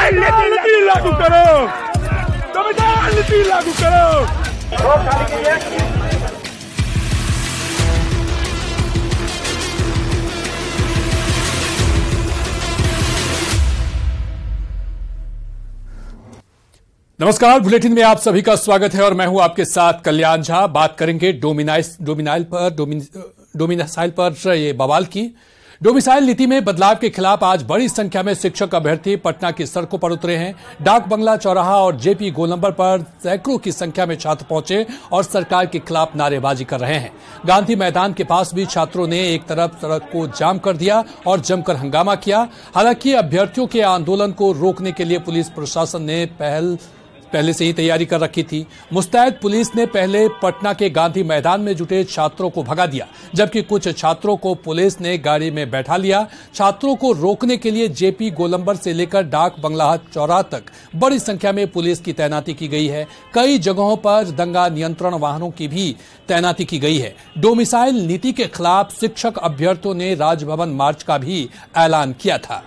Domicile नीति लागू करो, डोमिसाइल नीति लागू करो। नमस्कार, बुलेटिन में आप सभी का स्वागत है और मैं हूं आपके साथ कल्याण झा। बात करेंगे डोमिसाइल पर ये बवाल की। डोमिसाइल नीति में बदलाव के खिलाफ आज बड़ी संख्या में शिक्षक अभ्यर्थी पटना की सड़कों पर उतरे हैं। डाक बंगला चौराहा और जेपी गोलंबर पर सैकड़ों की संख्या में छात्र पहुंचे और सरकार के खिलाफ नारेबाजी कर रहे हैं। गांधी मैदान के पास भी छात्रों ने एक तरफ सड़क को जाम कर दिया और जमकर हंगामा किया। हालांकि अभ्यर्थियों के आंदोलन को रोकने के लिए पुलिस प्रशासन ने पहले से ही तैयारी कर रखी थी। मुस्तैद पुलिस ने पहले पटना के गांधी मैदान में जुटे छात्रों को भगा दिया, जबकि कुछ छात्रों को पुलिस ने गाड़ी में बैठा लिया। छात्रों को रोकने के लिए जेपी गोलंबर से लेकर डाक बंगला चौराहा तक बड़ी संख्या में पुलिस की तैनाती की गई है। कई जगहों पर दंगा नियंत्रण वाहनों की भी तैनाती की गई है। डोमिसाइल नीति के खिलाफ शिक्षक अभ्यर्थियों ने राजभवन मार्च का भी ऐलान किया था।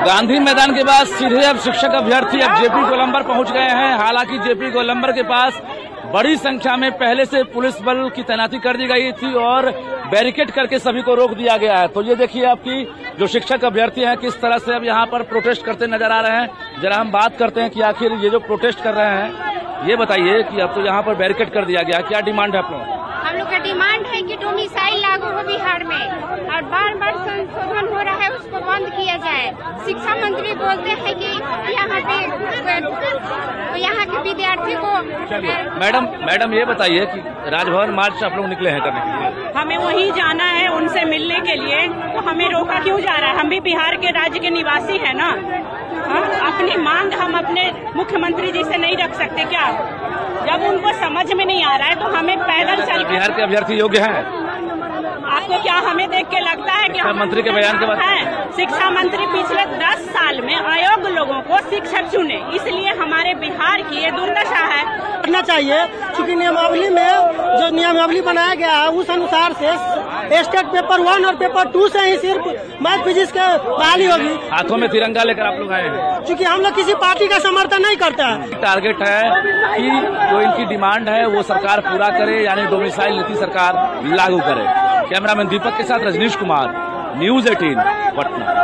गांधी मैदान के बाद सीधे अब शिक्षक अभ्यर्थी अब जेपी गोलंबर पहुंच गए हैं। हालांकि जेपी गोलंबर के पास बड़ी संख्या में पहले से पुलिस बल की तैनाती कर दी गई थी और बैरिकेड करके सभी को रोक दिया गया है। तो ये देखिए आपकी जो शिक्षक अभ्यर्थी हैं किस तरह से अब यहाँ पर प्रोटेस्ट करते नजर आ रहे हैं। जरा हम बात करते हैं कि आखिर ये जो प्रोटेस्ट कर रहे हैं, ये बताइए कि अब तो यहाँ पर बैरिकेड कर दिया गया, क्या डिमांड है आप लोगों? हम लोग का डिमांड है कि डोमिसाइल लागू हो बिहार में और बार बार संशोधन हो रहा है उसको बंद किया जाए। शिक्षा मंत्री बोलते हैं कि यहाँ के विद्यार्थी को। मैडम ये बताइए कि राजभवन मार्च आप लोग निकले हैं करने के लिए, हमें वहीं जाना है उनसे मिलने के लिए, तो हमें रोका क्यों जा रहा है? हम भी बिहार के राज्य के निवासी हैं ना। अपनी मांग हम अपने मुख्यमंत्री जी से नहीं रख सकते क्या? जब उनको समझ में नहीं आ रहा है तो हमें पैदल चल। बिहार के अभ्यर्थी योग्य हैं? आपको क्या हमें देख के लगता है कि शिक्षा मंत्री के बयान के बाद शिक्षा मंत्री पिछले 10 साल में अयोग्य लोगों को शिक्षक चुने, इसलिए हमारे बिहार की ये दुर्दशा है। करना चाहिए क्योंकि नियमावली में जो नियमावली बनाया गया है उस अनुसार से स्टेट पेपर 1 और पेपर 2 से ही सिर्फ मैथ फिजिक्स के बहाली होगी। हाथों में तिरंगा लेकर आप लोग आए हैं क्योंकि हम लोग किसी पार्टी का समर्थन नहीं करते हैं। टारगेट है कि जो इनकी डिमांड है वो सरकार पूरा करे, यानी डोमिसाइल नीति सरकार लागू करे। कैमरामैन दीपक के साथ रजनीश कुमार, न्यूज़ 18 पटना।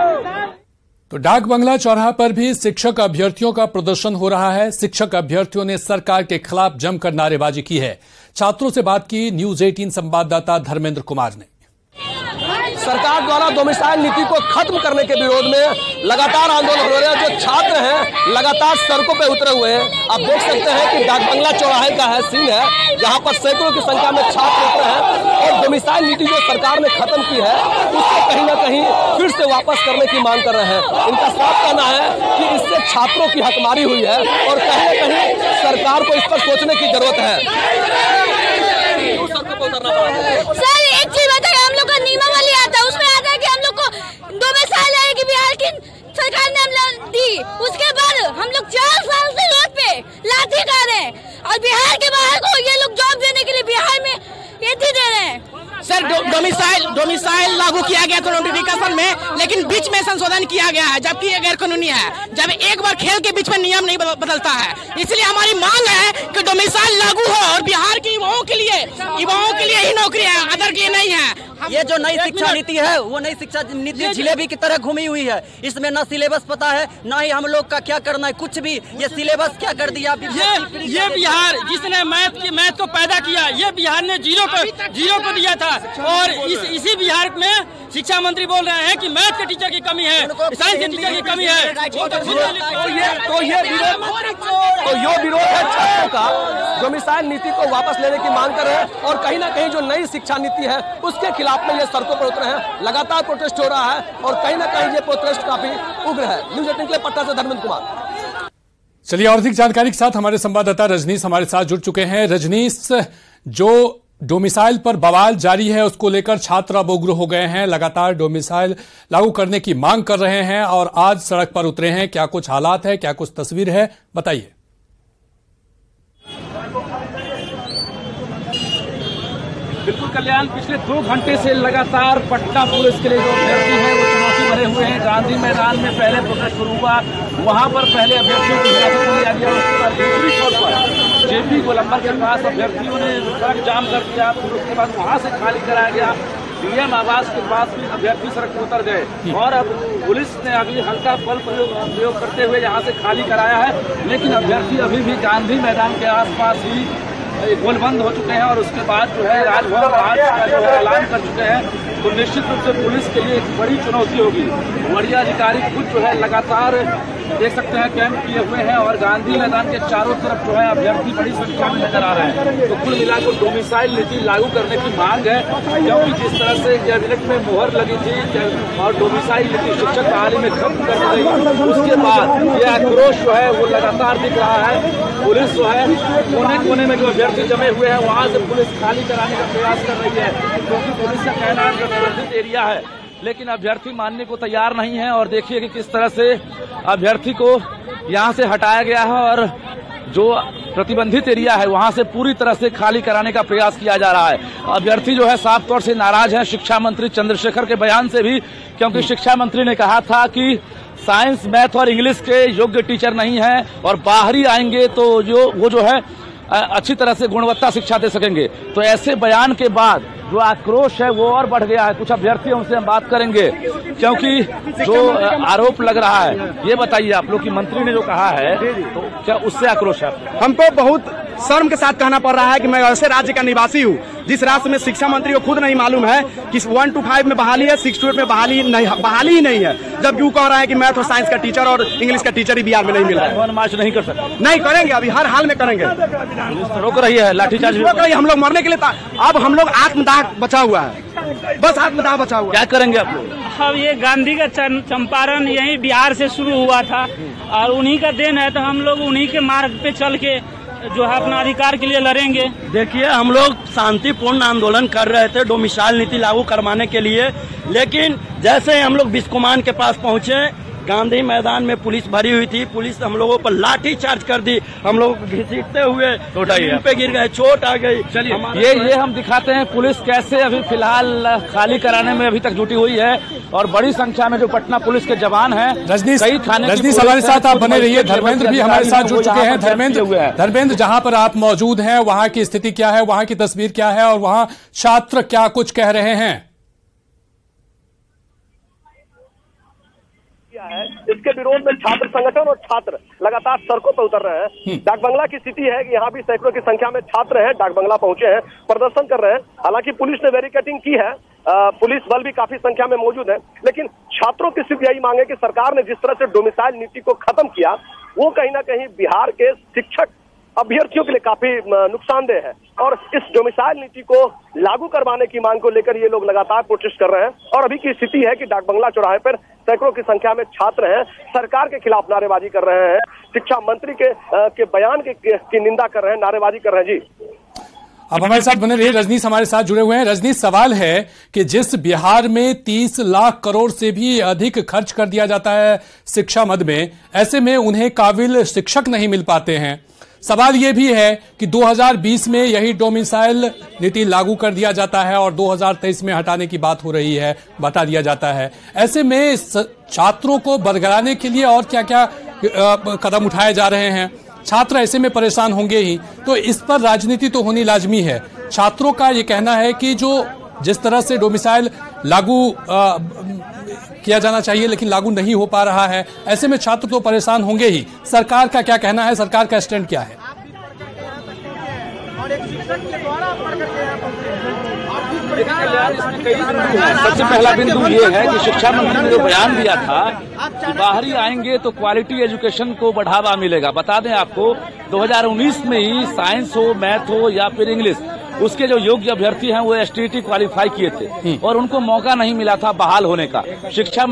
तो डाक बंगला चौराहा पर भी शिक्षक अभ्यर्थियों का प्रदर्शन हो रहा है। शिक्षक अभ्यर्थियों ने सरकार के खिलाफ जमकर नारेबाजी की है। छात्रों से बात की न्यूज़ 18 संवाददाता धर्मेंद्र कुमार ने। सरकार द्वारा डोमिसाइल नीति को खत्म करने के विरोध में लगातार आंदोलन हो रहे हैं। जो छात्र हैं लगातार सड़कों पे उतरे हुए हैं। आप देख सकते हैं कि डाक बंगला चौराहे का है सीन है, जहां पर सैकड़ों की संख्या में छात्र उतरे हैं और डोमिसाइल नीति जो सरकार ने खत्म की है उसको कहीं न कहीं फिर से वापस करने की मांग कर रहे हैं। इनका साफ कहना है कि इससे छात्रों की हकमारी हुई है और कहीं न कहीं सरकार को इस पर सोचने की जरूरत है। सर एक चीज बताइए, हम लोग का नियमावली आता है उसमें आता है कि हम लोग को डोमिसाइल आएगी बिहार की सरकार ने हम दी। उसके बाद हम लोग 4 साल से रोड पे लाठी खा रहे हैं और बिहार के बाहर को ये लोग जॉब देने के लिए बिहार में ये दे रहे हैं। सर डोमिसाइल लागू किया गया था नोटिफिकेशन में, लेकिन बीच में संशोधन किया गया है, जबकि ये गैर कानूनी है। जब एक बार खेल के बीच में नियम नहीं बदलता है, इसलिए हमारी मांग है कि डोमिसाइल लागू हो और बिहार के युवाओं के लिए ही नौकरी है, अदर के नहीं है। ये जो नई शिक्षा नीति है वो नई शिक्षा नीति जिलेबी की तरह घूमी हुई है। इसमें न सिलेबस पता है न ही हम लोग का क्या करना है, कुछ भी। ये सिलेबस क्या कर दिया ये बिहार जिसने मैथ को पैदा किया, ये बिहार ने जीरो को दिया था और इसी बिहार में शिक्षा मंत्री बोल रहे हैं कि मैथ के टीचर की कमी है, साइंस के टीचर की कमी है। तो ये विरोध है छात्रों का। डोमिसाइल नीति को वापस लेने की मांग कर रहे हैं और कहीं ना कहीं जो नई शिक्षा नीति है उसके खिलाफ में ये सड़कों पर उतरे हैं। लगातार प्रोटेस्ट हो रहा है और कहीं ना कहीं ये प्रोटेस्ट काफी उग्र है। न्यूज़ 18 के लिए पटना से धर्मेंद्र कुमार। चलिए और अधिक जानकारी के साथ हमारे संवाददाता रजनीश हमारे साथ जुड़ चुके हैं। रजनीश, जो डोमिसाइल पर बवाल जारी है उसको लेकर छात्र अब उग्र हो गए हैं, लगातार डोमिसाइल लागू करने की मांग कर रहे हैं और आज सड़क पर उतरे हैं। क्या कुछ हालात है, क्या कुछ तस्वीर है, बताइए। बिल्कुल कल्याण, पिछले 2 घंटे से लगातार पटना पुलिस के लिए जो अभ्यर्थी है वो चुनाव बने हुए हैं। गांधी मैदान में पहले प्रोटेस्ट शुरू हुआ, वहां पर पहले अभ्यर्थियों को हिरासत में लिया गया। उसके बाद दूसरी छोर पर जेपी गोलंबर के पास अभ्यर्थियों ने सड़क जाम कर दिया, फिर उसके बाद वहां से खाली कराया गया। डीएम आवास के पास भी अभ्यर्थी सड़क पर उतर गए और अब पुलिस ने अभी हल्का बल प्रयोग करते हुए यहाँ से खाली कराया है। लेकिन अभ्यर्थी अभी भी गांधी मैदान के आसपास ही गोलबंद हो चुके हैं और उसके बाद जो है राजभवन आज का जो है ऐलान कर चुके हैं। तो निश्चित रूप से पुलिस के लिए एक बड़ी चुनौती होगी। वरीय अधिकारी खुद जो है लगातार देख सकते हैं कैंप किए हुए हैं और गांधी मैदान के चारों तरफ जो है अभ्यर्थी बड़ी संख्या में नजर आ रहे हैं। तो कुल मिलाकर डोमिसाइल नीति लागू करने की मांग है, क्योंकि जिस तरह से कैबिनेट में मुहर लगी थी और डोमिसाइल नीति शिक्षक बहाली में खत्म कर दी गई, उसके बाद यह आक्रोश जो है वो लगातार दिख रहा है। पुलिस जो है कोने कोने में जो अभ्यर्थी जमे हुए हैं वहां से पुलिस खाली कराने का प्रयास कर रही है, क्योंकि पुलिस का कहना है प्रतिबंधित एरिया है। लेकिन अभ्यर्थी मानने को तैयार नहीं है और देखिए कि किस तरह से अभ्यर्थी को यहां से हटाया गया है और जो प्रतिबंधित एरिया है वहां से पूरी तरह से खाली कराने का प्रयास किया जा रहा है। अभ्यर्थी जो है साफ तौर से नाराज है शिक्षा मंत्री चंद्रशेखर के बयान से भी, क्योंकि शिक्षा मंत्री ने कहा था कि साइंस, मैथ और इंग्लिश के योग्य टीचर नहीं है और बाहरी आएंगे तो वो जो है अच्छी तरह से गुणवत्ता शिक्षा दे सकेंगे। तो ऐसे बयान के बाद जो आक्रोश है वो और बढ़ गया है। कुछ अभ्यर्थी उनसे हम बात करेंगे, क्योंकि जो आरोप लग रहा है, ये बताइए आप लोग की मंत्री ने जो कहा है तो क्या उससे आक्रोश है? हमको बहुत शर्म के साथ कहना पड़ रहा है कि मैं ऐसे राज्य का निवासी हूँ जिस राज्य में शिक्षा मंत्री को खुद नहीं मालूम है कि 1 to 5 में बहाली है, 6 to 8 में बहाली ही नहीं है, जबकि वो कह रहा है कि मैथ और साइंस का टीचर और इंग्लिश का टीचर ही बिहार में नहीं मिल रहा है। मार्च नहीं कर सकते? नहीं करेंगे, अभी हर हाल में करेंगे। रोक रही है, लाठीचार्ज रोक रही है, हम लोग मरने के लिए। अब हम लोग आत्मदाह बचा हुआ है, बस आत्मदाह बचा हुआ। क्या करेंगे आप लोग? अब ये गांधी का चंपारण यही बिहार से शुरू हुआ था और उन्हीं का देन है, तो हम लोग उन्हीं के मार्ग पे चल के जो है अपना अधिकार के लिए लड़ेंगे। देखिए, हम लोग शांतिपूर्ण आंदोलन कर रहे थे डोमिसाइल नीति लागू करवाने के लिए, लेकिन जैसे हम लोग बिस्कुमान के पास पहुंचे, गांधी मैदान में पुलिस भरी हुई थी, पुलिस हम लोगों पर लाठी चार्ज कर दी, हम लोग घसीटते हुए जमीन पे गिर गए, चोट आ गई। चलिए ये हम दिखाते हैं पुलिस कैसे अभी फिलहाल खाली कराने में अभी तक जुटी हुई है और बड़ी संख्या में जो पटना पुलिस के जवान हैं। रजनीश हमारे साथ आप बने रहिए। धर्मेंद्र भी हमारे साथ जुड़ चुके हैं। धर्मेंद्र, जहां पर आप मौजूद हैं वहां की स्थिति क्या है, वहां की तस्वीर क्या है और वहां छात्र क्या कुछ कह रहे हैं? इसके विरोध में छात्र संगठन और छात्र लगातार सड़कों पर उतर रहे हैं। डाक बंगला की स्थिति है कि यहाँ भी सैकड़ों की संख्या में छात्र हैं, डाक बंगला पहुंचे हैं, प्रदर्शन कर रहे हैं। हालांकि पुलिस ने बैरिकेडिंग की है, पुलिस बल भी काफी संख्या में मौजूद है, लेकिन छात्रों की सिर्फ यही मांग है कि सरकार ने जिस तरह से डोमिसाइल नीति को खत्म किया वो कहीं ना कहीं बिहार के शिक्षक अभ्यर्थियों के लिए काफी नुकसानदेह है और इस डोमिसाइल नीति को लागू करवाने की मांग को लेकर ये लोग लगातार प्रोटेस्ट कर रहे हैं। और अभी की स्थिति है कि डाक बंगला चौराहे पर सैकड़ों की संख्या में छात्र हैं, सरकार के खिलाफ नारेबाजी कर रहे हैं, शिक्षा मंत्री के बयान की निंदा कर रहे हैं, नारेबाजी कर रहे हैं। जी, अब हमारे साथ बने रहिए। रजनीश हमारे साथ जुड़े हुए हैं। रजनीश, सवाल है कि जिस बिहार में 30 लाख करोड़ से भी अधिक खर्च कर दिया जाता है शिक्षा मद में, ऐसे में उन्हें काबिल शिक्षक नहीं मिल पाते हैं। सवाल यह भी है कि 2020 में यही डोमिसाइल नीति लागू कर दिया जाता है और 2023 में हटाने की बात हो रही है, बता दिया जाता है। ऐसे में छात्रों को बरगलाने के लिए और क्या क्या कदम उठाए जा रहे हैं? छात्र ऐसे में परेशान होंगे ही, तो इस पर राजनीति तो होनी लाजमी है। छात्रों का ये कहना है कि जिस तरह से डोमिसाइल लागू किया जाना चाहिए लेकिन लागू नहीं हो पा रहा है, ऐसे में छात्र तो परेशान होंगे ही। सरकार का क्या कहना है, सरकार का स्टैंड क्या है? सबसे पहला बिंदु ये है कि शिक्षा मंत्री ने जो बयान दिया था कि बाहरी आएंगे तो क्वालिटी एजुकेशन को बढ़ावा मिलेगा। बता दें आपको, 2019 में ही साइंस हो, मैथ हो या फिर इंग्लिश, उसके जो योग्य अभ्यर्थी हैं वो STT क्वालिफाई किए थे और उनको मौका नहीं मिला था बहाल होने का। शिक्षा